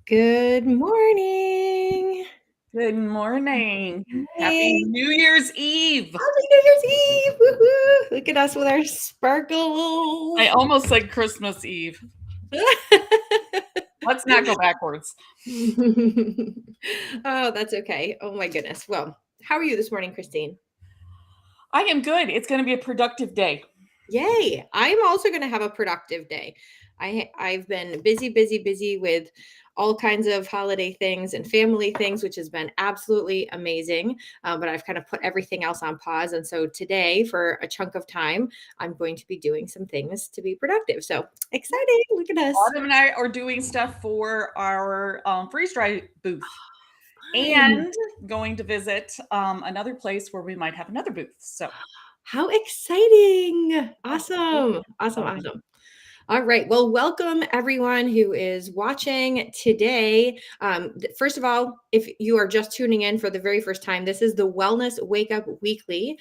Good morning. Good morning. Happy Hey, New Year's Eve. happy New Year's Eve. Woohoo. Look at us with our sparkles. I almost said Christmas Eve. Let's not go backwards. Oh, that's okay. Oh my goodness. Well, how are you this morning, Christine? I am good. It's going to be a productive day. Yay. I'm also going to have a productive day. I've been busy with all kinds of holiday things and family things, which has been absolutely amazing. But I've kind of put everything else on pause. And so today, for a chunk of time, I'm going to be doing some things to be productive. So exciting. Look at us. Autumn and I are doing stuff for our freeze dry booth Fun. and going to visit another place where we might have another booth. So, How exciting. yeah. Awesome. All right. Well, welcome everyone who is watching today. First of all, if you are just tuning in for the very first time, this is the Wellness Wake Up Weekly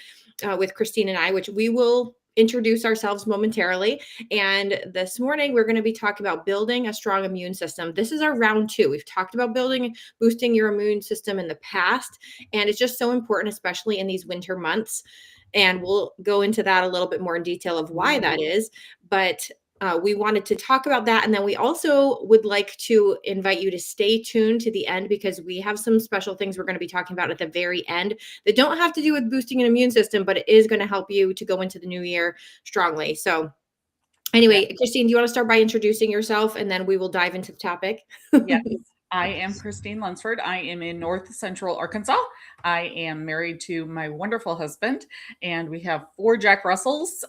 with Christine and I, which we will introduce ourselves momentarily. And this morning, we're going to be talking about building a strong immune system. This is our round 2. We've talked about boosting your immune system in the past, and it's just so important, especially in these winter months. And we'll go into that a little bit more in detail of why that is. But we wanted to talk about that. And then we also would like to invite you to stay tuned to the end because we have some special things we're going to be talking about at the very end that don't have to do with boosting an immune system, but it is going to help you to go into the new year strongly. So anyway, Yeah. Christine, do you want to start by introducing yourself and then we will dive into the topic? Yes. I am Christine Lunsford. I am in North Central Arkansas. I am married to my wonderful husband, and we have 4 Jack Russells,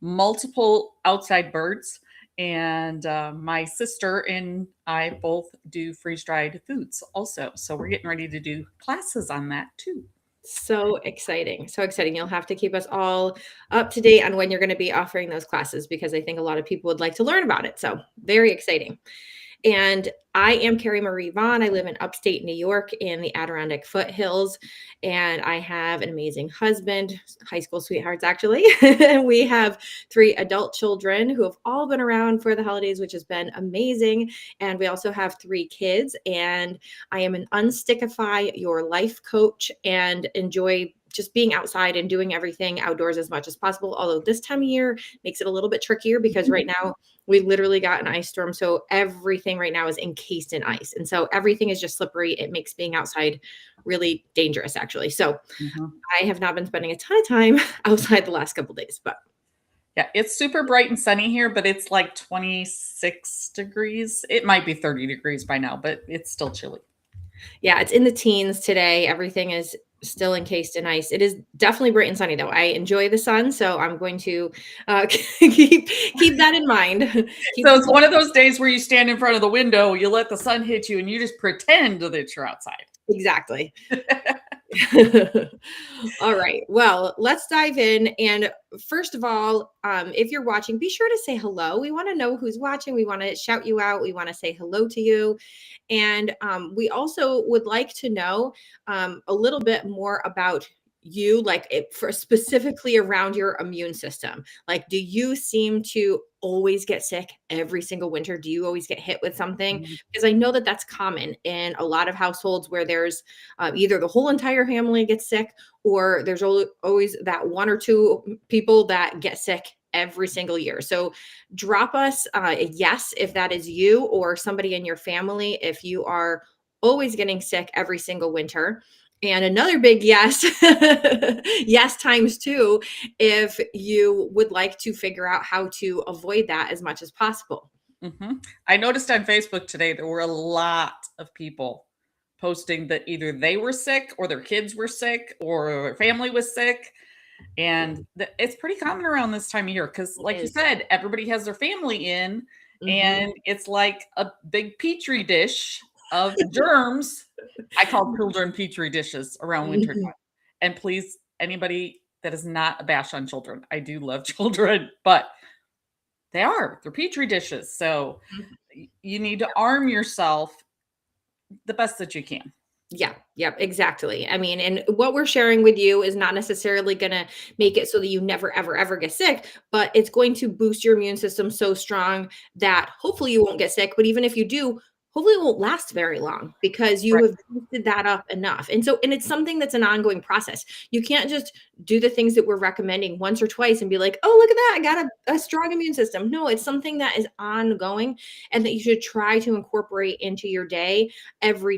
multiple outside birds, and my sister and I both do freeze dried foods also. So we're getting ready to do classes on that too. So exciting. So exciting. You'll have to keep us all up to date on when you're going to be offering those classes because I think a lot of people would like to learn about it. So very exciting. And I am Carrie Marie Vaughn. I live in upstate New York in the Adirondack foothills. And I have an amazing husband, high school sweethearts, actually. We have 3 adult children who have all been around for the holidays, which has been amazing. And we also have 3 kids. And I am an Unstickify Your Life coach and enjoy just being outside and doing everything outdoors as much as possible. Although this time of year makes it a little bit trickier because right now we literally got an ice storm. So everything right now is encased in ice. And so everything is just slippery. It makes being outside really dangerous, actually. So Mhm. I have not been spending a ton of time outside the last couple of days, but Yeah, it's super bright and sunny here, but it's like 26 degrees. It might be 30 degrees by now, but it's still chilly. yeah, it's in the teens today. Everything is still encased in ice. It is definitely bright and sunny though. I enjoy the sun, so I'm going to keep that in mind. Keep So it's one of those days where you stand in front of the window, you let the sun hit you, and you just pretend that you're outside. exactly. All right. Well, let's dive in. And first of all, if you're watching, be sure to say hello. We want to know who's watching. We want to shout you out. We want to say hello to you. And we also would like to know a little bit more about you, like for specifically around your immune system. Like, do you seem to always get sick every single winter? Do you always get hit with something? Mhm. Because I know that that's common in a lot of households where there's either the whole entire family gets sick or there's always that 1 or 2 people that get sick every single year. So drop us a yes if that is you or somebody in your family if you are always getting sick every single winter. And another big yes, yes times 2 if you would like to figure out how to avoid that as much as possible. Mhm. I noticed on Facebook today there were a lot of people posting that either they were sick or their kids were sick or their family was sick. And it's pretty common around this time of year because, It like you is. said, everybody has their family in, Mhm. and it's like a big petri dish of germs. I call children petri dishes around winter Mhm. time. And please, anybody that is not a bash on children, I do love children, but they're petri dishes. So you need to arm yourself the best that you can. Yeah, yep, exactly. I mean, and what we're sharing with you is not necessarily going to make it so that you never, ever, ever get sick, but it's going to boost your immune system so strong that hopefully you won't get sick. But even if you do, hopefully it won't last very long because you Right. have boosted that up enough. And so, and it's something that's an ongoing process. You can't just do the things that we're recommending once or twice and be like, oh, look at that. I got a strong immune system. No, it's something that is ongoing and that you should try to incorporate into your day, every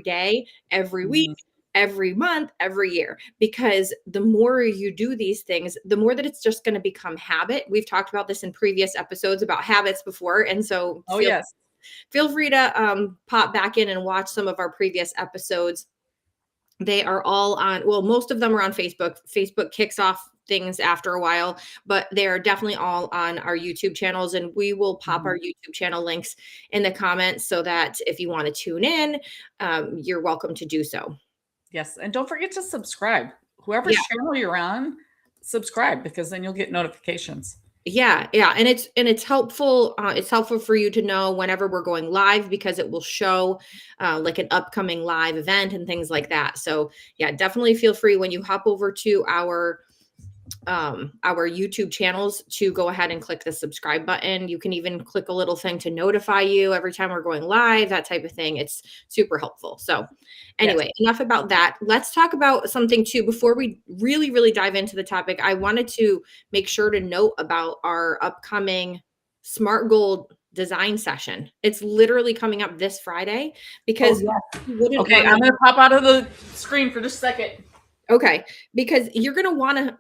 week, Mhm. every month, every year. Because the more you do these things, the more that it's just going to become habit. We've talked about this in previous episodes about habits before. And so Oh, yes. feel free to pop back in and watch some of our previous episodes. They are all on, well, most of them are on Facebook. Facebook kicks off things after a while, but they are definitely all on our YouTube channels. And we will pop our Mhm. YouTube channel links in the comments so that if you want to tune in, you're welcome to do so. Yes, and don't forget to subscribe. Whoever's Yeah. channel you're on, subscribe because then you'll get notifications. Yeah, and it's helpful. It's helpful for you to know whenever we're going live because it will show like an upcoming live event and things like that. So yeah, definitely feel free when you hop over to our YouTube channels to go ahead and click the subscribe button. You can even click a little thing to notify you every time we're going live, that type of thing. It's super helpful. So, Yes. anyway, enough about that. Let's talk about something too. Before we really, really dive into the topic, I wanted to make sure to note about our upcoming Smart Goal design session. It's literally coming up this Friday Oh, because yeah. you wouldn't Okay, want I'm to. gonna pop out of the screen for just a second. Okay, because you're going to want to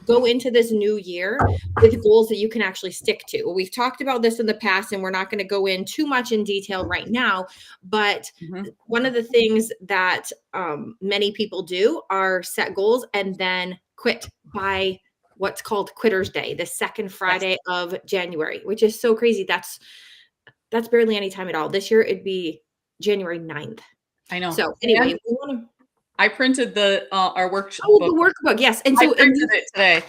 go into this new year with goals that you can actually stick to. We've talked about this in the past, and we're not going to go in too much in detail right now. But Mhm. one of the things that many people do are set goals and then quit by what's called Quitter's Day, the second Yes, Friday of January, which is so crazy. That's barely any time at all. This year it'd be January 9th. I know. So anyway, And we want to. I printed the our Oh, workbook. the workbook, yes. And I so, printed it today.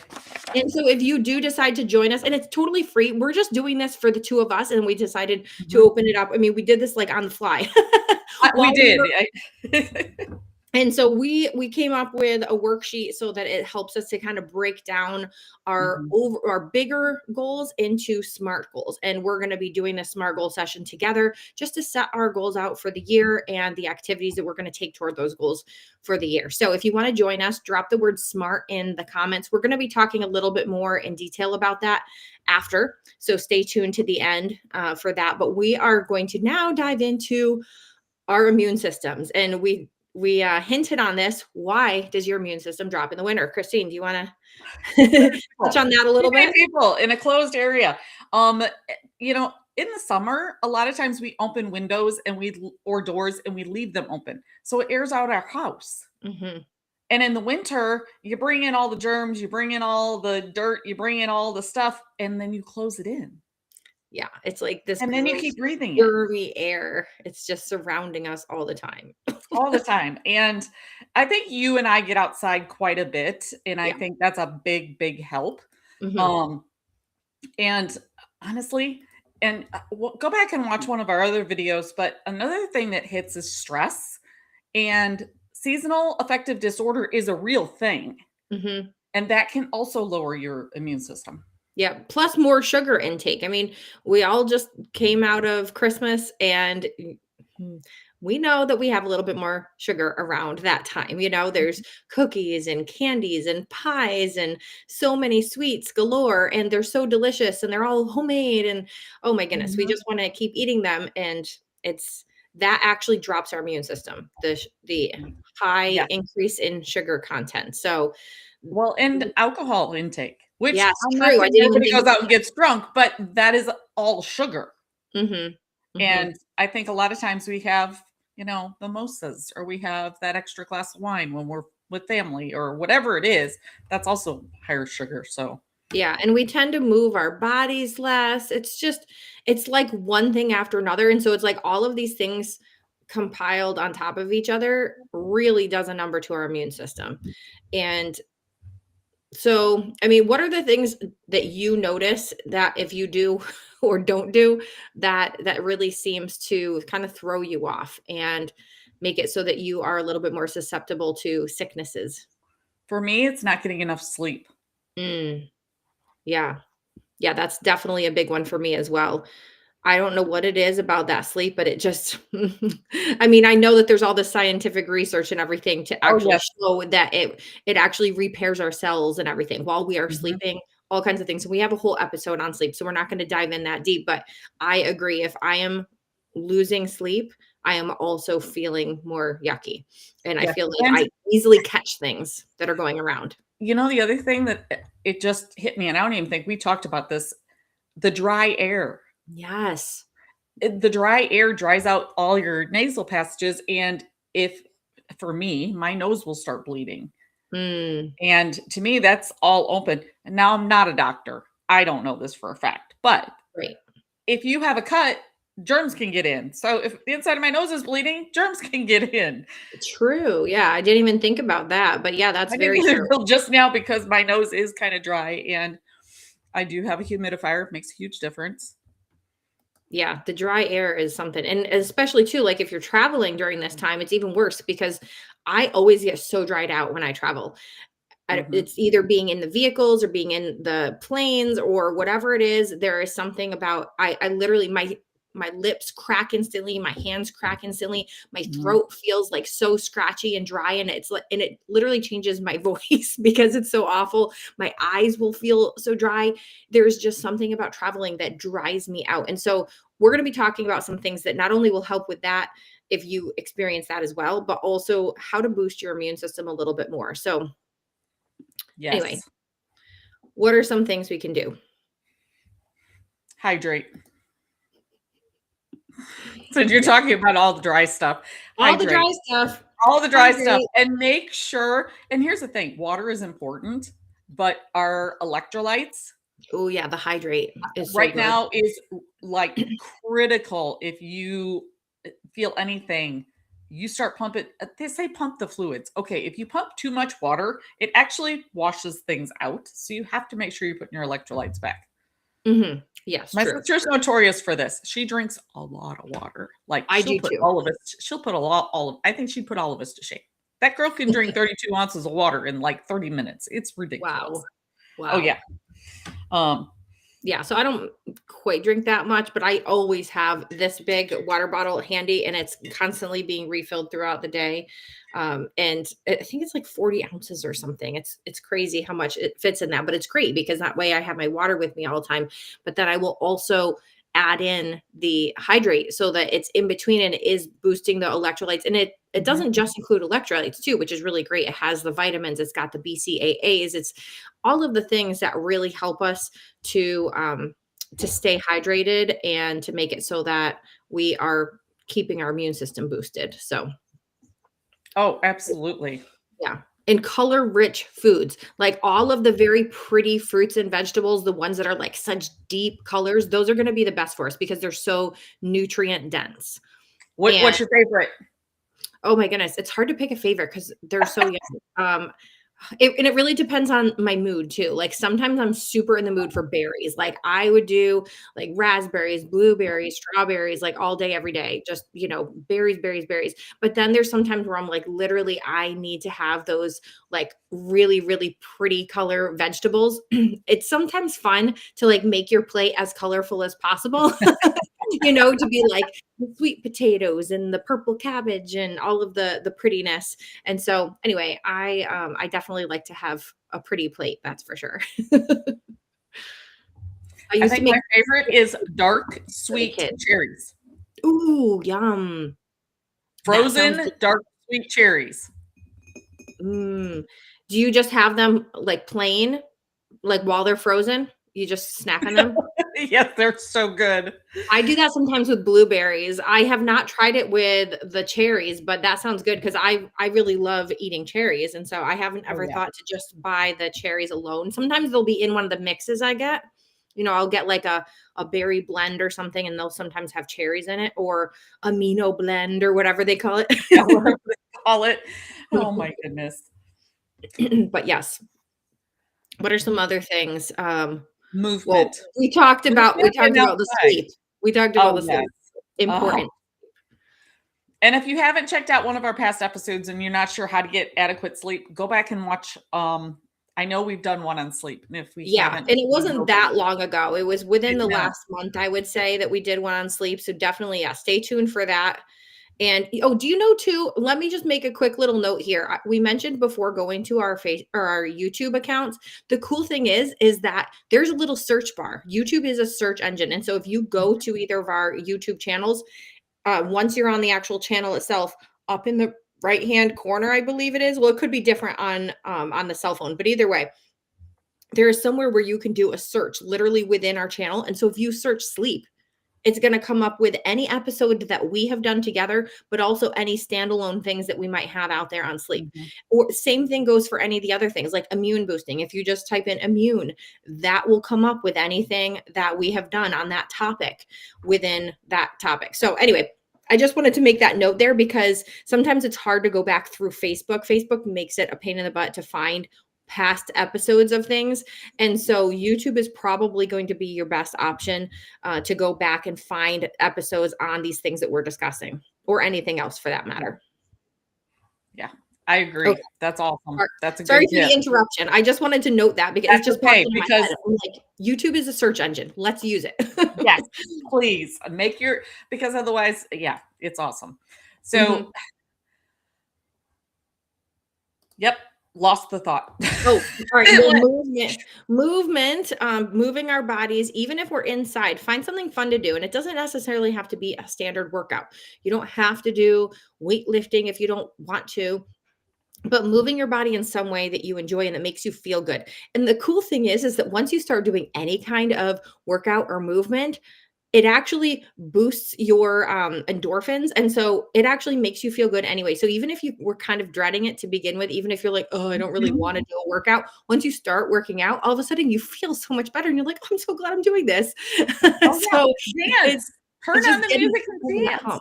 if you do decide to join us, and it's totally free, we're just doing this for the two of us, and we decided to Mhm. open it up. I mean, we did this like on the fly We while we did. were, and so we came up with a worksheet so that it helps us to kind of break down Mhm. our bigger goals into SMART goals. And we're going to be doing a SMART goal session together just to set our goals out for the year and the activities that we're going to take toward those goals for the year. So if you want to join us, drop the word SMART in the comments. We're going to be talking a little bit more in detail about that after. So stay tuned to the end for that. But we are going to now dive into our immune systems. And we hinted on this. Why does your immune system drop in the winter? Christine, do you want to touch on that a Too little many bit? people in a closed area. In the summer, a lot of times we open windows or doors and we leave them open. So it airs out our house. Hmm. And in the winter, you bring in all the germs, you bring in all the dirt, you bring in all the stuff, and then you close it in. Yeah, it's like this And then you gross, keep breathing it germy air. It's just surrounding us all the time. all the time. And I think you and I get outside quite a bit, and I Yeah. think that's a big, big help. Hmm. Um, and honestly, go back and watch one of our other videos, but another thing that hits is stress, and seasonal affective disorder is a real thing, Hmm. and that can also lower your immune system. Yeah. Plus more sugar intake. I mean, we all just came out of Christmas and we know that we have a little bit more sugar around that time. There's cookies and candies and pies and so many sweets galore, and they're so delicious and they're all homemade. And oh my goodness, we Mhm. just want to keep eating them. And it's that actually drops our immune system, the high Yes. increase in sugar content. So, Well, and alcohol intake, which yes, I'm not true. I saying didn't even everybody think goes about out and gets drunk, but that is all sugar. that. Hmm. Hmm. And I think a lot of times we have, mimosas or we have that extra glass of wine when we're with family or whatever it is. That's also higher sugar. So, Yeah, and we tend to move our bodies less. It's like one thing after another. And so it's like all of these things compiled on top of each other really does a number to our immune system. And so, I mean, what are the things that you notice that if you do or don't do that really seems to kind of throw you off and make it so that you are a little bit more susceptible to sicknesses? For me, it's not getting enough sleep. Mm, yeah. Yeah, that's definitely a big one for me as well. I don't know what it is about that sleep, but it just I mean, I know that there's all this scientific research and everything to Oh, actually yes. show that it actually repairs our cells and everything while we are Mhm. sleeping, all kinds of things. So we have a whole episode on sleep, so we're not gonna dive in that deep, but I agree. If I am losing sleep, I am also feeling more yucky, and I Yes, feel like and I easily catch things that are going around. the other thing that it just hit me, and I don't even think we talked about this, the dry air. Yes. The dry air dries out all your nasal passages, and if for me, my nose will start bleeding. Mm, And to me, that's all open. And now I'm not a doctor. I don't know this for a fact. But right. if you have a cut, germs can get in. So if the inside of my nose is bleeding, germs can get in. True, yeah, I didn't even think about that, but yeah, that's I didn't very either true. until just now because my nose is kind of dry and I do have a humidifier. It makes a huge difference. Yeah, the dry air is something, and especially too, like, if you're traveling during this time, it's even worse because I always get so dried out when I travel. Hmm. It's either being in the vehicles or being in the planes or whatever it is. There is something about I literally my lips crack instantly, my hands crack instantly, my Hmm. throat feels like so scratchy and dry, and it's like, and it literally changes my voice because it's so awful. My eyes will feel so dry. There's just something about traveling that dries me out, and so we're going to be talking about some things that not only will help with that if you experience that as well, but also how to boost your immune system a little bit more. So anyway, Yes. what are some things we can do? Hydrate. So you're Yeah. talking about all the dry stuff. All the Hydrate. dry stuff, All the dry stuff, hydrate. and make sure, and here's the thing, water is important, but our electrolytes Oh yeah, the hydrate is so right good. now is, like, critical. If you, feel anything, you start pumping they say pump the fluids. Okay, if you pump too much water, it actually washes things out, so you have to make sure you're putting your electrolytes back. Mhm. Yes, My true. sister's notorious for this. She drinks a lot of water. Like, I do too. she'll put a lot all of I think she'd put all of us to shame. That girl can drink 32 ounces of water in, like, 30 minutes. It's ridiculous. Wow. Oh, Wow. yeah. Um, Yeah, so I don't quite drink that much, but I always have this big water bottle handy, and it's constantly being refilled throughout the day. And I think it's like 40 ounces or something. It's crazy how much it fits in that, but it's great because that way I have my water with me all the time. But then I will also add in the hydrate so that it's in between and it is boosting the electrolytes. And it mhm. doesn't just include electrolytes too, which is really great. It has the vitamins, it's got the BCAAs, it's all of the things that really help us to stay hydrated and to make it so that we are keeping our immune system boosted. So, Oh, absolutely. yeah. And color rich foods, like all of the very pretty fruits and vegetables, the ones that are like such deep colors, those are going to be the best for us because they're so nutrient dense. And What's your favorite? oh my goodness, it's hard to pick a favorite because they're so yummy. And it really depends on my mood too. Like sometimes I'm super in the mood for berries. Like I would do like raspberries, blueberries, strawberries, like all day, every day. Just, berries, berries, berries. But then there's sometimes where I'm like, literally, I need to have those like really, really pretty color vegetables. It's sometimes fun to like make your plate as colorful as possible. To be like the sweet potatoes and the purple cabbage and all of the prettiness. And so anyway, I definitely like to have a pretty plate, that's for sure. I I used to think my make favorite is dark, as a sweet kid. cherries. Ooh, yum. That sounds Frozen, dark, sweet cherries. mm. Do you just have them like plain, like while they're frozen? You just snap on them? Yes, they're so good. I do that sometimes with blueberries. I have not tried it with the cherries, but that sounds good because I really love eating cherries, and so I haven't Oh, ever yeah. thought to just buy the cherries alone. Sometimes they'll be in one of the mixes I get. I'll get like a berry blend or something, and they'll sometimes have cherries in it, or amino blend or whatever they call Yeah, whatever they call it. Oh my goodness. it. But yes, what are some other things? Well, Movement. we talked about Movement we and talked about the outside. sleep. We talked about Oh, the yes. sleep. Oh, Important. And if you haven't checked out one of our past episodes and you're not sure how to get adequate sleep, go back and watch. I know we've done one on sleep. And if we Yeah, haven't, and it wasn't that long ago. It was within the no. last month, I would say, that we did one on sleep. So definitely, yeah, stay tuned for that. And oh, do you know too? Let me just make a quick little note here. We mentioned before going to our face or our YouTube accounts. The cool thing is that there's a little search bar. YouTube is a search engine, and so if you go to either of our YouTube channels, once you're on the actual channel itself, up in the right hand corner, I believe it is. Well, it could be different on the cell phone, but either way, there is somewhere where you can do a search literally within our channel. And so if you search sleep, it's going to come up with any episode that we have done together, but also any standalone things that we might have out there on sleep. Mhm. Or same thing goes for any of the other things like immune boosting. If you just type in immune, that will come up with anything that we have done on that topic within that topic. So anyway, I just wanted to make that note there because sometimes it's hard to go back through Facebook. Facebook makes it a pain in the butt to find past episodes of things. And so YouTube is probably going to be your best option to go back and find episodes on these things that we're discussing or anything else for that matter. Yeah, I agree. Okay. That's awesome. That's a Sorry good for the tip. interruption. I just wanted to note that because That's it just okay, popped into my because head. I'm like, YouTube is a search engine. Let's use it. yes, please make your, because otherwise, yeah, it's awesome. So, Mhm. yep, lost the thought. Oh, all right. Well, movement, moving our bodies, even if we're inside, find something fun to do. And it doesn't necessarily have to be a standard workout. You don't have to do weightlifting if you don't want to, but moving your body in some way that you enjoy and that makes you feel good. And the cool thing is that once you start doing any kind of workout or movement, it actually boosts your endorphins. And so it actually makes you feel good anyway. So even if you were kind of dreading it to begin with, even if you're like, oh, I don't really want to do a workout, once you start working out, all of a sudden you feel so much better. And you're like, oh, I'm so glad I'm doing this. Oh, So yeah. Dance. Turn it's on just the getting music and dance.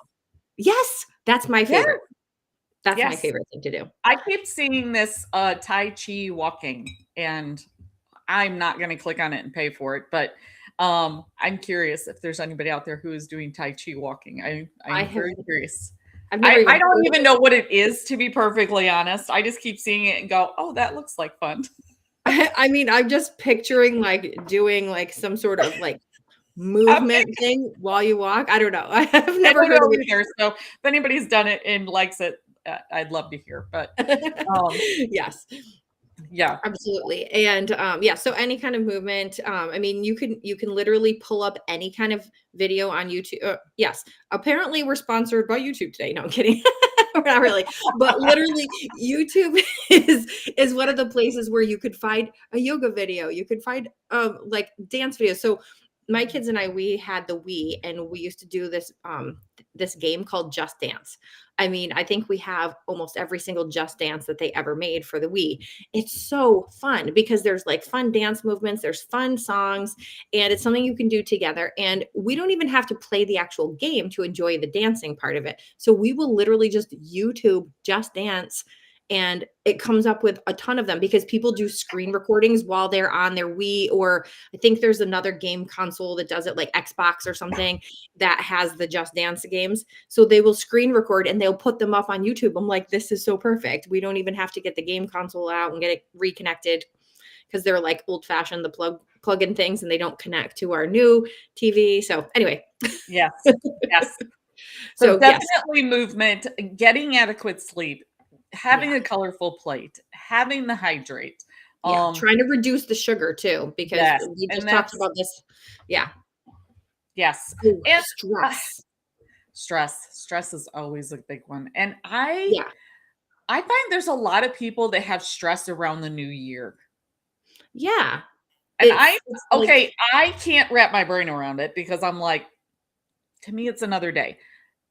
Yes, that's my Yeah. favorite. That's my Yes. favorite thing to do. I keep seeing this Tai Chi walking, and I'm not going to click on it and pay for it, but I'm curious if there's anybody out there who is doing Tai Chi walking. I'm very curious. I've never even I don't heard even of know what it is, to be perfectly honest. I just keep seeing it and go, oh, that looks like fun. I mean, I'm just picturing like doing like some sort of like movement thing while you walk. I don't know. I've never I don't heard of know it. either. So if anybody's done it and likes it, I'd love to hear. But Yes, yeah, absolutely. And yeah, so any kind of movement. I mean, you can literally pull up any kind of video on YouTube. Yes, apparently we're sponsored by YouTube today. No, I'm kidding. We're not really, but literally YouTube is one of the places where you could find a yoga video. You could find like dance videos. So my kids and I, we had the Wii and we used to do this game called Just Dance. I mean, I think we have almost every single Just Dance that they ever made for the Wii. It's so fun because there's like fun dance movements, there's fun songs, and it's something you can do together. And we don't even have to play the actual game to enjoy the dancing part of it. So we will literally just YouTube Just Dance and it comes up with a ton of them because people do screen recordings while they're on their Wii, or I think there's another game console that does it like Xbox or something that has the Just Dance games. So they will screen record and they'll put them up on YouTube. I'm like, this is so perfect. We don't even have to get the game console out and get it reconnected because they're like old fashioned, the plug-in things, and they don't connect to our new TV. So anyway. yes, yes. So definitely movement, getting adequate sleep, having Yeah. a colorful plate, having the hydrate. Yeah, trying to reduce the sugar too, because Yes, we and just talked about this. Yeah. yes. Ooh, And stress. stress is always a big one. And Yeah. I find there's a lot of people that have stress around the new year. Yeah. And It's like okay, I can't wrap my brain around it because I'm like, to me, it's another day.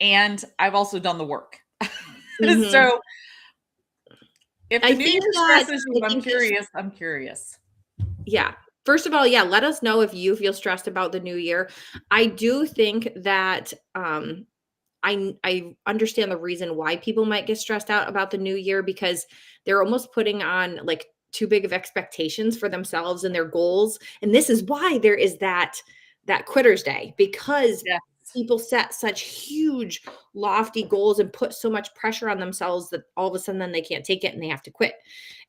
And I've also done the work. Mhm. So if I the new think year that stresses I you, I'm think it's curious. I'm curious. Yeah. First of all, yeah, let us know if you feel stressed about the new year. I do think that I understand the reason why people might get stressed out about the new year because they're almost putting on like too big of expectations for themselves and their goals. And this is why there is that quitter's day because Yes. people set such huge, lofty goals and put so much pressure on themselves that all of a sudden then they can't take it and they have to quit.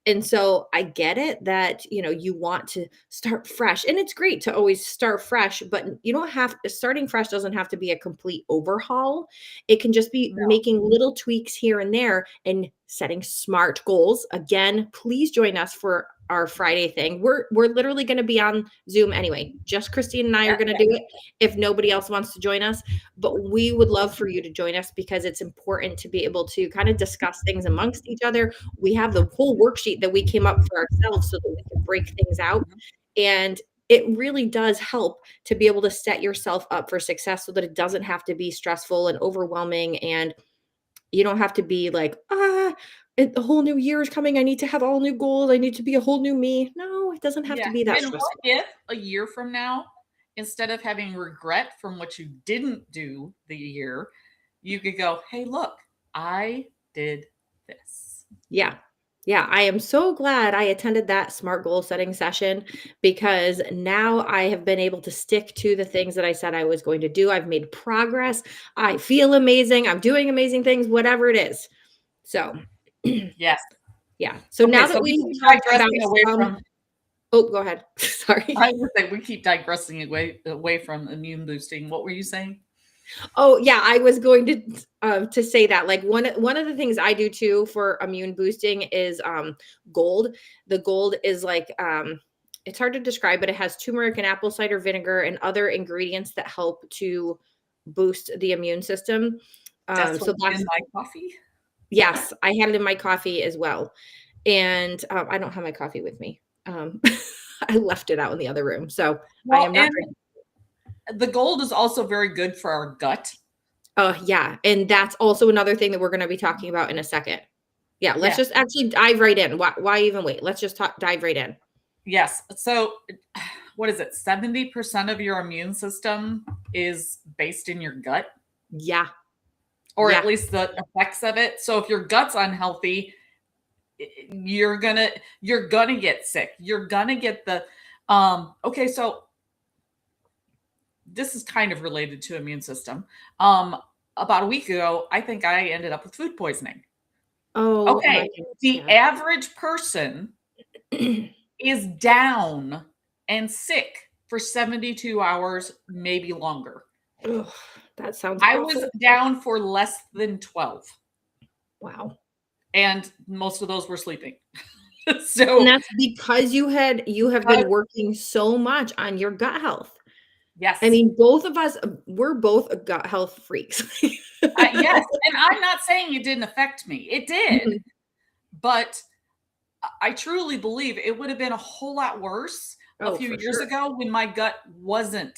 And so I get it that, you want to start fresh, and it's great to always start fresh, but you don't have starting fresh doesn't have to be a complete overhaul. It can just be No. making little tweaks here and there and setting smart goals. Again, please join us for our Friday thing. We're literally going to be on Zoom anyway. Just Christine and I are going to do it if nobody else wants to join us, but we would love for you to join us because it's important to be able to kind of discuss things amongst each other. We have the whole worksheet that we came up for ourselves so that we can break things out. And it really does help to be able to set yourself up for success so that it doesn't have to be stressful and overwhelming. And you don't have to be like, the whole new year is coming. I need to have all new goals. I need to be a whole new me. No, it doesn't have to be that And stressful. what if a year from now, instead of having regret from what you didn't do the year, you could go, hey, look, I did this. Yeah. Yeah, I am so glad I attended that SMART goal setting session because now I have been able to stick to the things that I said I was going to do. I've made progress. I feel amazing. I'm doing amazing things, whatever it is. So, Yes. yeah. So now that we we keep talked about digressing away from. Oh, go ahead. Sorry. I would say we keep digressing away from immune boosting. What were you saying? Oh, yeah, I was going to say that, like, one of the things I do too for immune boosting is gold. The gold is like it's hard to describe, but it has turmeric and apple cider vinegar and other ingredients that help to boost the immune system. That's So what's in my coffee. yes, I had it in my coffee as well, and I don't have my coffee with me. I left it out in the other room, so I am not drinking. The gold is also very good for our gut. Yeah, and that's also another thing that we're gonna be talking about in a second. Yeah, let's just actually dive right in. Why even wait? Let's just dive right in. Yes. So, what is it? 70% of your immune system is based in your gut, Yeah, or Yeah. at least the effects of it. So, if your gut's unhealthy, you're gonna get sick. You're gonna get the okay. So, this is kind of related to immune system. About a week ago, I think I ended up with food poisoning. Oh, my Okay, goodness, the yeah. average person is down and sick for 72 hours, maybe longer. Ugh, that sounds I awful. was down for less than 12, Wow. and most of those were sleeping. And So, that's because you have been working so much on your gut health. yes. I mean, both of us, we're both gut health freaks. Yes, and I'm not saying it didn't affect me. It did, Mhm. but I truly believe it would have been a whole lot worse a Oh, few for years sure. ago when my gut wasn't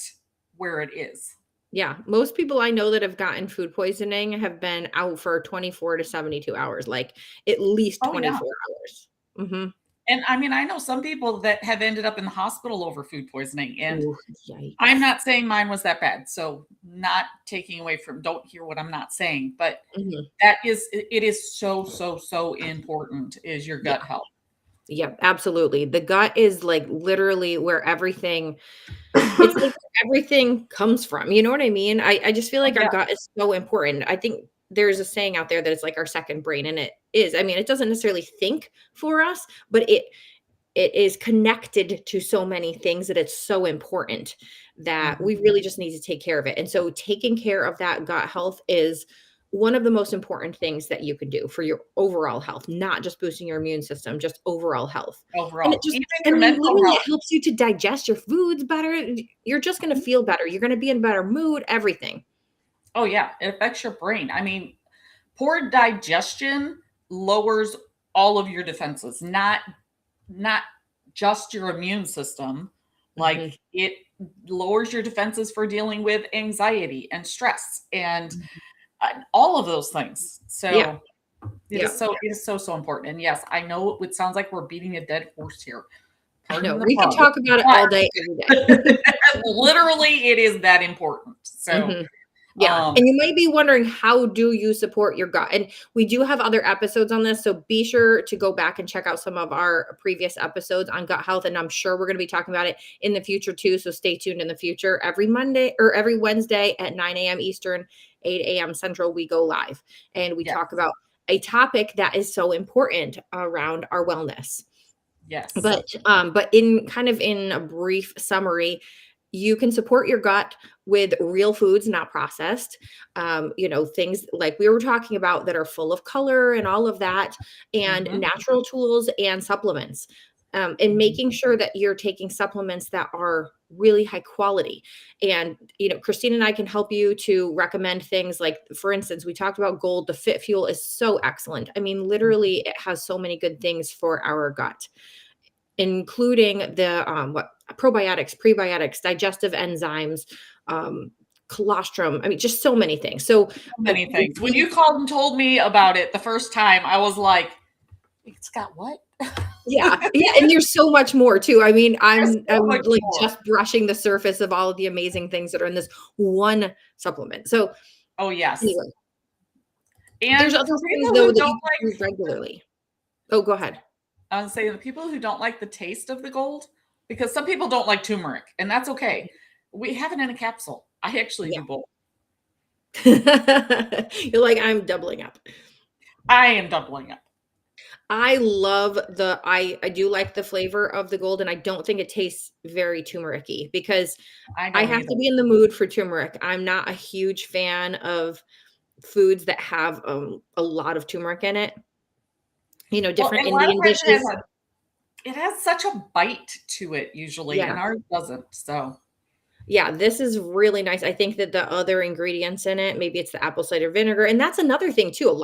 where it is. Yeah, most people I know that have gotten food poisoning have been out for 24 to 72 hours, like at least Oh, yeah. 24 hours. Mhm. And I mean, I know some people that have ended up in the hospital over food poisoning, and Ooh, I'm yikes. not saying mine was that bad. So, not taking away from, don't hear what I'm not saying, but Mhm. it is so important is your Yeah. gut health. Yeah, absolutely. The gut is like literally where everything it's like where everything comes from. You know what I mean? I just feel Oh, like our yeah. gut is so important. I think there's a saying out there that it's like our second brain, and it is. I mean, it doesn't necessarily think for us, but it is connected to so many things that it's so important that Mhm. we really just need to take care of it. And so taking care of that gut health is one of the most important things that you can do for your overall health, not just boosting your immune system, just overall health. And it Overall, just even I your mean, mental literally health. it helps you to digest your foods better. You're just going to feel better. You're going to be in better mood, everything. Oh, yeah, it affects your brain. I mean, poor digestion lowers all of your defenses, not just your immune system. Mhm. Like, it lowers your defenses for dealing with anxiety and stress and all of those things. Yeah. So Yeah. it is so important. And yes, I know it sounds like we're beating a dead horse here. I know. Pardon the We could pun, talk about it all day, every day. but literally it is that important. So Mhm. Yeah, and you might be wondering, how do you support your gut? And we do have other episodes on this, so be sure to go back and check out some of our previous episodes on gut health, and I'm sure we're gonna be talking about it in the future too, so stay tuned in the future. Every Monday or every Wednesday at 9 a.m. Eastern, 8 a.m. Central, we go live, and we Yes. talk about a topic that is so important around our wellness. Yes. But in a brief summary, you can support your gut with real foods, not processed. Things like we were talking about that are full of color and all of that, and Mhm. natural tools and supplements. And Mhm. making sure that you're taking supplements that are really high quality. And, Christine and I can help you to recommend things like, for instance, we talked about gold. The Fit Fuel is so excellent. I mean, literally, it has so many good things for our gut, including the probiotics, prebiotics, digestive enzymes, colostrum. I mean, just so many things. So Many things. When you called and told me about it the first time, I was like, it's got what? yeah, and there's so much more too. I mean, I'm like More. just brushing the surface of all of the amazing things that are in this one supplement. So Oh yes. anyway, And there's for other things people though who that don't you can like, do regularly. Oh, go ahead. I would say the people who don't like the taste of the gold, because some people don't like turmeric, and that's okay. We have it in a capsule. I actually Yeah. do both. You're like, I'm doubling up. I am doubling up. I do like the flavor of the gold, and I don't think it tastes very turmeric-y because I I don't have either. to be in the mood for turmeric. I'm not a huge fan of foods that have a lot of turmeric in it. Well, Different and a lot of Indian times dishes. it has such a bite to it usually, and Yeah. ours doesn't. So Yeah, this is really nice. I think that the other ingredients in it, maybe it's the apple cider vinegar. And that's another thing too.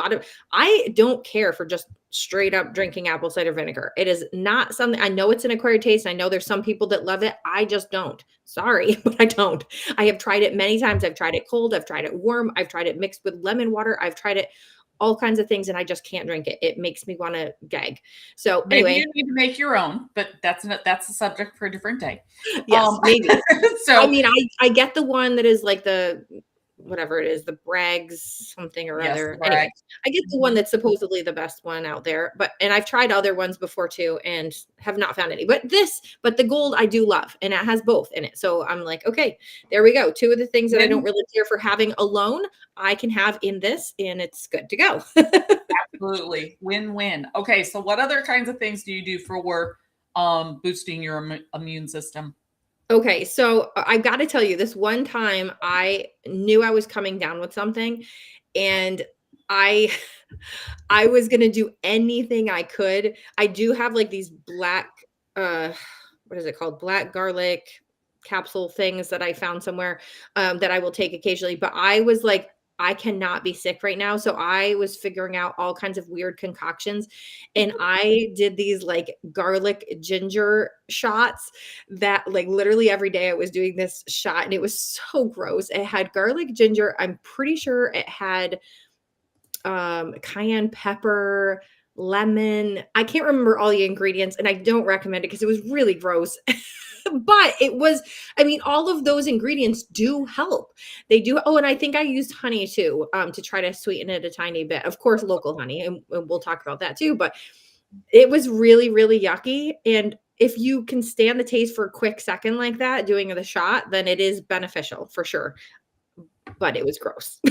I don't care for just straight up drinking apple cider vinegar. It is not something, I know it's an acquired taste. I know there's some people that love it. I just don't. Sorry, but I don't. I have tried it many times. I've tried it cold. I've tried it warm. I've tried it mixed with lemon water. I've tried it all kinds of things, and I just can't drink it. It makes me want to gag. So maybe anyway, you need to make your own, but that's a subject for a different day. yes, maybe. I So mean, I get the one that is like the whatever it is, the Bragg's something or yes, other. brag. Anyway, I get the one that's supposedly the best one out there, and I've tried other ones before too and have not found any. But the gold I do love, and it has both in it. So I'm like, okay, there we go. Two of the things that I don't really care for having alone, I can have in this, and it's good to go. Absolutely. Win-win. Okay, so what other kinds of things do you do for boosting your immune system? Okay, so I've got to tell you, this one time I knew I was coming down with something, and I I was gonna do anything I could. I do have like these black, uh, what is it called? Black garlic capsule things that I found somewhere, that I will take occasionally. But I was like, I cannot be sick right now. So I was figuring out all kinds of weird concoctions. And I did these like garlic ginger shots that like literally every day I was doing this shot, and it was so gross. It had garlic ginger. I'm pretty sure it had cayenne pepper, lemon. I can't remember all the ingredients, and I don't recommend it because it was really gross. But it was, I mean, all of those ingredients do help. They do. Oh, and I think I used honey too, to try to sweeten it a tiny bit. Of course, local honey, and we'll talk about that too. But it was really, really yucky. And if you can stand the taste for a quick second like that, doing the shot, then it is beneficial for sure. But it was gross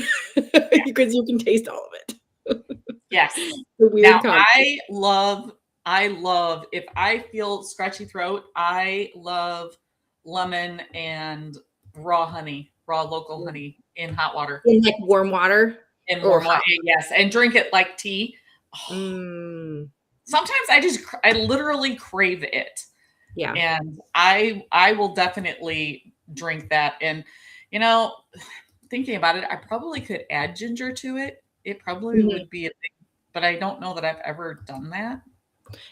because you can taste all of it. Yes. The weird Now combo. I love if I feel scratchy throat, I love lemon and raw local honey in hot water. In like warm water In or warm water. hot? Yes, and drink it like tea. Mm, Sometimes I literally crave it. yeah. And I will definitely drink that. And thinking about it, I probably could add ginger to it. It probably Mhm. would be a big, but I don't know that I've ever done that.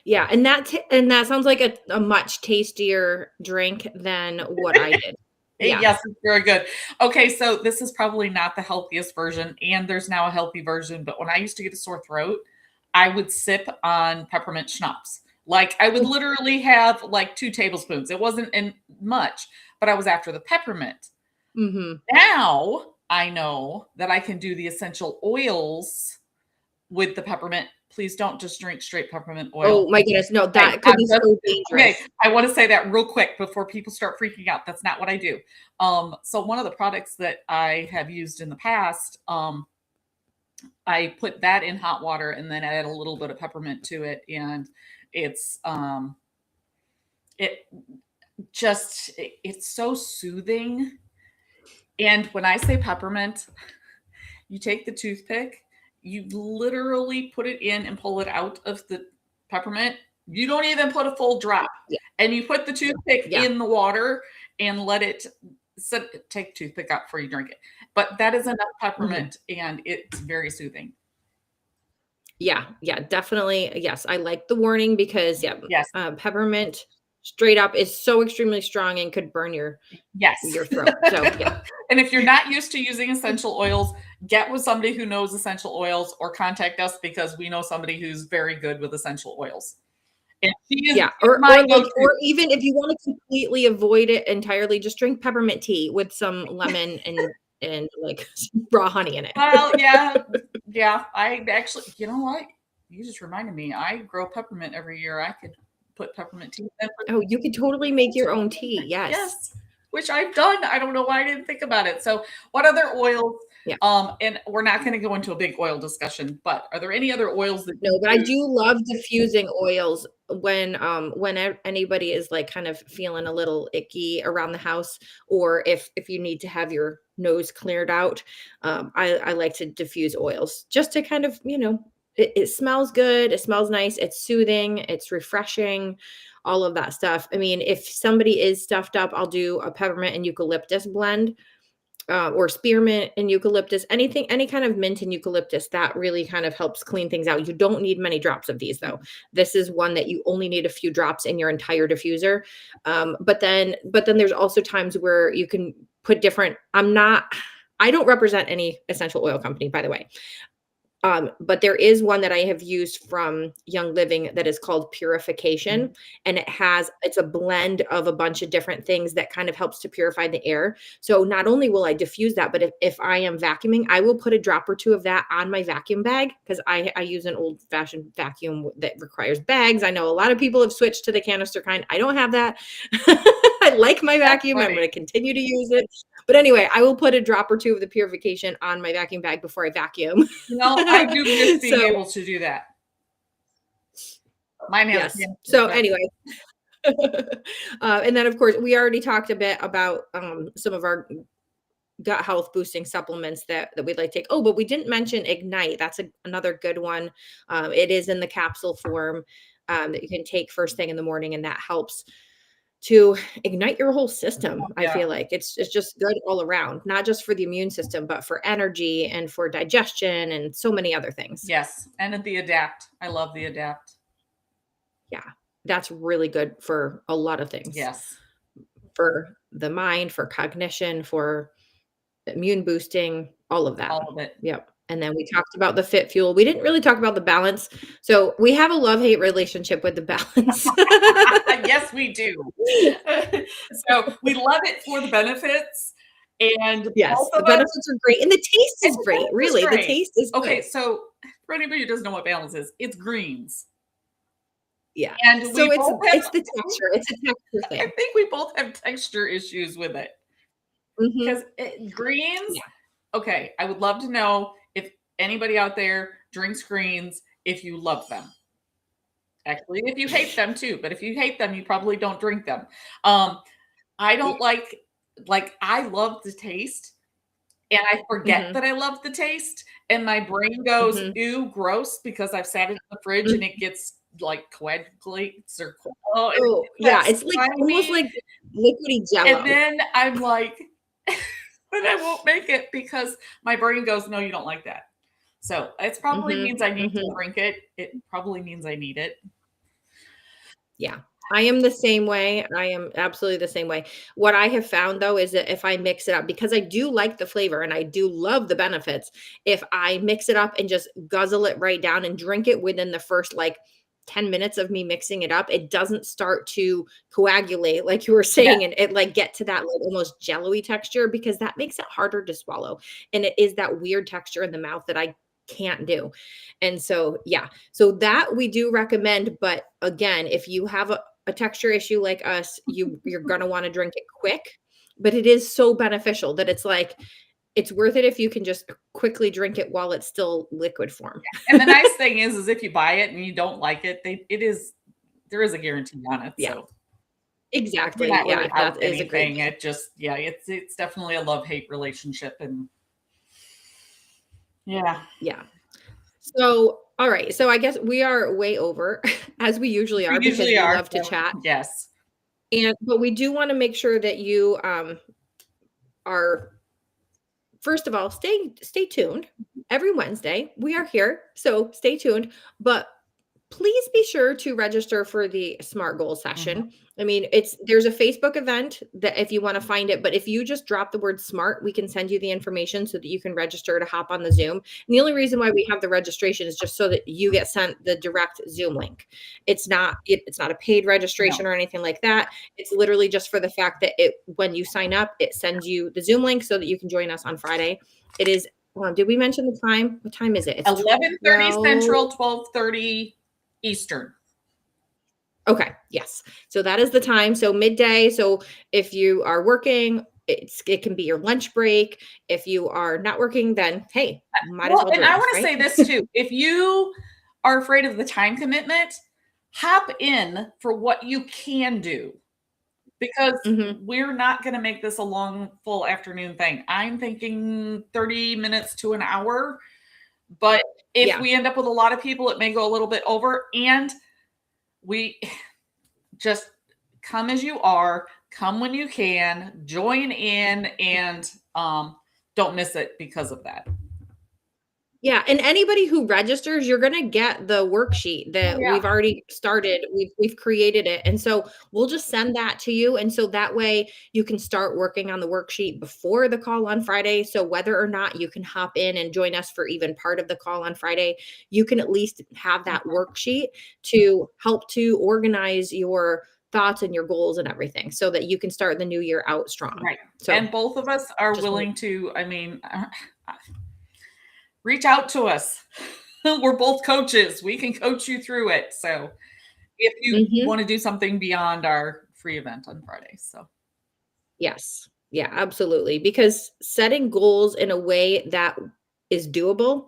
Yeah, and that sounds like a much tastier drink than what I did. Yeah. Yes, it's very good. Okay, so this is probably not the healthiest version, and there's now a healthy version. But when I used to get a sore throat, I would sip on peppermint schnapps. Like I would literally have like 2 tablespoons. It wasn't in much, but I was after the peppermint. Mhm. Now I know that I can do the essential oils with the peppermint. Please don't just drink straight peppermint oil. Oh my goodness, no, Okay, that could be so okay, dangerous. I want to say that real quick before people start freaking out. That's not what I do. So one of the products that I have used in the past, I put that in hot water and then add a little bit of peppermint to it, and it's it it's so soothing. And when I say peppermint, you take the toothpick, you literally put it in and pull it out of the peppermint. You don't even put a full drop. Yeah. And you put the toothpick Yeah. in the water and let it take toothpick out before you drink it. But that is enough peppermint and it's very soothing. Yeah, definitely. Yes, I like the warning because Yes. Peppermint straight up is so extremely strong and could burn your Yes. throat. So yeah. And if you're not used to using essential oils, get with somebody who knows essential oils or contact us because we know somebody who's very good with essential oils. And she is Yeah, or my like, go-to. or even if you want to completely avoid it entirely, just drink peppermint tea with some lemon and like raw honey in it. Well, yeah. I actually, you know what? You just reminded me. I grow peppermint every year. I could put peppermint tea in. Oh, you could totally make your own tea. Yes. Yes, which I've done. I don't know why I didn't think about it. So, what other oils? Yeah. And we're not going to go into a big oil discussion, but are there any other oils that No, but I do love diffusing oils when anybody is like kind of feeling a little icky around the house, or if you need to have your nose cleared out. I like to diffuse oils just to kind of, it smells good, it smells nice, it's soothing, it's refreshing, all of that stuff. I mean, if somebody is stuffed up, I'll do a peppermint and eucalyptus blend. Or spearmint and eucalyptus, any kind of mint and eucalyptus, that really kind of helps clean things out. You don't need many drops of these though. This is one that you only need a few drops in your entire diffuser. But then there's also times where you can put different, I don't represent any essential oil company, by the way. But there is one that I have used from Young Living that is called Purification, and it's a blend of a bunch of different things that kind of helps to purify the air. So not only will I diffuse that, but if I am vacuuming, I will put a drop or two of that on my vacuum bag because I use an old fashioned vacuum that requires bags. I know a lot of people have switched to the canister kind. I don't have that. I like my vacuum. I'm going to continue to use it. But anyway, I will put a drop or two of the Purification on my vacuum bag before I vacuum. I do miss being able to do that. Mine has. Yes. So anyway, and then of course we already talked a bit about some of our gut health boosting supplements that we'd like to take. Oh, but we didn't mention Ignite. That's another good one. It is in the capsule form that you can take first thing in the morning, and that helps to ignite your whole system. I feel like it's just good all around, not just for the immune system, but for energy and for digestion and so many other things. Yes. And the Adapt. I love the Adapt. Yeah. That's really good for a lot of things. Yes. For the mind, for cognition, for immune boosting, all of that. All of it. Yep. And then we talked about the Fit Fuel. We didn't really talk about the balance. So we have a love-hate relationship with the balance. Yes, we do. So we love it for the benefits. And yes, the benefits are great. And the taste is great. Really, the taste is good. Okay, so for anybody who doesn't know what balance is, it's greens. Yeah. And so it's the texture. It's a texture thing. I think we both have texture issues with it. Because greens, okay, I would love to know if anybody out there drinks greens, if you love them. Actually, if you hate them too, but if you hate them, you probably don't drink them. I don't like I love the taste and I forget that I love the taste and my brain goes, ew, gross, because I've sat it in the fridge and it gets like coagulates or it's like almost like liquidy jello. And then I'm like, but I won't make it because my brain goes, no, you don't like that. So it probably means I need to drink it. It probably means I need it. Yeah, I am the same way. I am absolutely the same way. What I have found though is that if I mix it up, because I do like the flavor and I do love the benefits, if I mix it up and just guzzle it right down and drink it within the first like 10 minutes of me mixing it up, it doesn't start to coagulate like you were saying, and it like get to that like almost jello-y texture, because that makes it harder to swallow. And it is that weird texture in the mouth that I can't do. And so, yeah, so that we do recommend. But again, if you have a texture issue like us, you're going to want to drink it quick, but it is so beneficial that it's like, it's worth it if you can just quickly drink it while it's still liquid form. And the nice thing is if you buy it and you don't like it, there is a guarantee on it. Yeah. So Exactly. you're not Yeah, really out that is a great anything. It just, it's definitely a love-hate relationship. And yeah. So, all right. So I guess we are way over as we usually are, because we love to chat. Yes. But we do want to make sure that you are, first of all, stay tuned. Every Wednesday we are here, so stay tuned. But please be sure to register for the SMART goal session. I mean, there's a Facebook event that if you want to find it, but if you just drop the word SMART, we can send you the information so that you can register to hop on the Zoom. And the only reason why we have the registration is just so that you get sent the direct Zoom link. It's not a paid registration or anything like that. It's literally just for the fact that when you sign up, it sends you the Zoom link so that you can join us on Friday. It is, did we mention the time? What time is it? It's 11:30 Central, 12:30 Eastern. Okay. Yes. So that is the time. So midday. So if you are working, it can be your lunch break. If you are not working, then hey, might as well. And I want to say this too. If you are afraid of the time commitment, hop in for what you can do, because we're not going to make this a long, full afternoon thing. I'm thinking 30 minutes to an hour. But if we end up with a lot of people, it may go a little bit over. And we just come as you are, come when you can, join in, and don't miss it because of that. Yeah. And anybody who registers, you're going to get the worksheet that we've already started. We've created it. And so we'll just send that to you. And so that way you can start working on the worksheet before the call on Friday. So whether or not you can hop in and join us for even part of the call on Friday, you can at least have that worksheet to help to organize your thoughts and your goals and everything so that you can start the new year out strong. Right. So, and both of us are willing to, reach out to us. We're both coaches. We can coach you through it. So if you want to do something beyond our free event on Friday. So yes. Yeah, absolutely. Because setting goals in a way that is doable,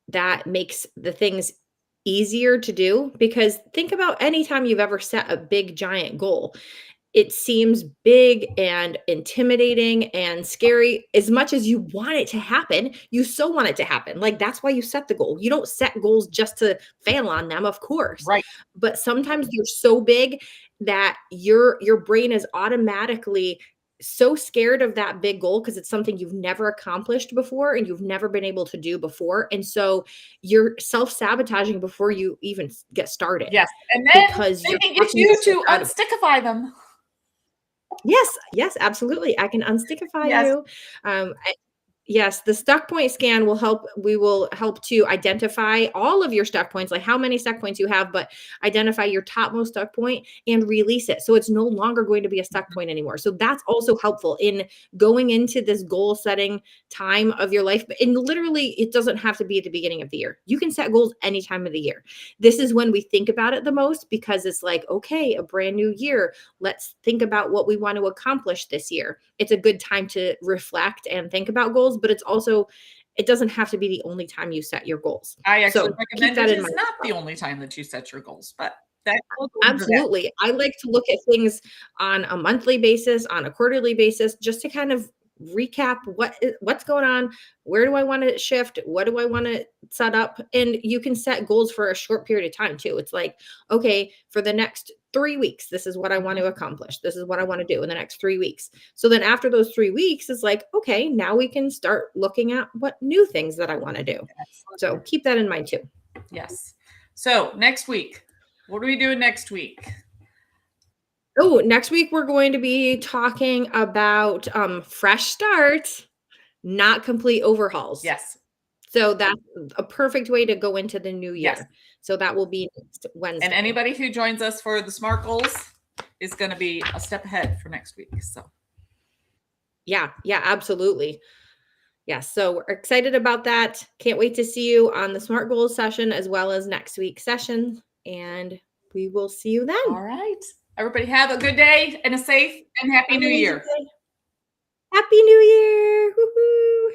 that makes the things easier to do. Because think about any time you've ever set a big, giant goal. It seems big and intimidating and scary. As much as you want it to happen, you so want it to happen. Like, that's why you set the goal. You don't set goals just to fail on them, of course. Right. But sometimes they're so big that your brain is automatically so scared of that big goal because it's something you've never accomplished before and you've never been able to do before. And so you're self-sabotaging before you even get started. Yes. And then because they can get you to unstickify them. Yes, absolutely. I can unstickify you. Yes, the stuck point scan will help. We will help to identify all of your stuck points, like how many stuck points you have, but identify your topmost stuck point and release it. So it's no longer going to be a stuck point anymore. So that's also helpful in going into this goal setting time of your life. And literally, it doesn't have to be at the beginning of the year. You can set goals any time of the year. This is when we think about it the most because it's like, okay, a brand new year. Let's think about what we want to accomplish this year. It's a good time to reflect and think about goals. But it's also, it doesn't have to be the only time you set your goals. I actually recommend it is not the only time that you set your goals, but that absolutely. I like to look at things on a monthly basis, on a quarterly basis, just to kind of recap what's going on. Where do I want to shift? What do I want to set up? And you can set goals for a short period of time too. It's like, okay, for the next 3 weeks, this is what I want to accomplish. This is what I want to do in the next 3 weeks. So then after those 3 weeks, it's like, okay, now we can start looking at what new things that I want to do. Absolutely. So keep that in mind too. Yes. So next week, what are we doing next week? Oh, next week we're going to be talking about fresh starts, not complete overhauls. Yes. So that's a perfect way to go into the new year. Yes. So that will be next Wednesday. And anybody who joins us for the SMART goals is going to be a step ahead for next week. So yeah, absolutely. Yes. So we're excited about that. Can't wait to see you on the SMART goals session as well as next week's session. And we will see you then. all right. Everybody have a good day and a safe and happy new year. Happy New Year. Woo-hoo.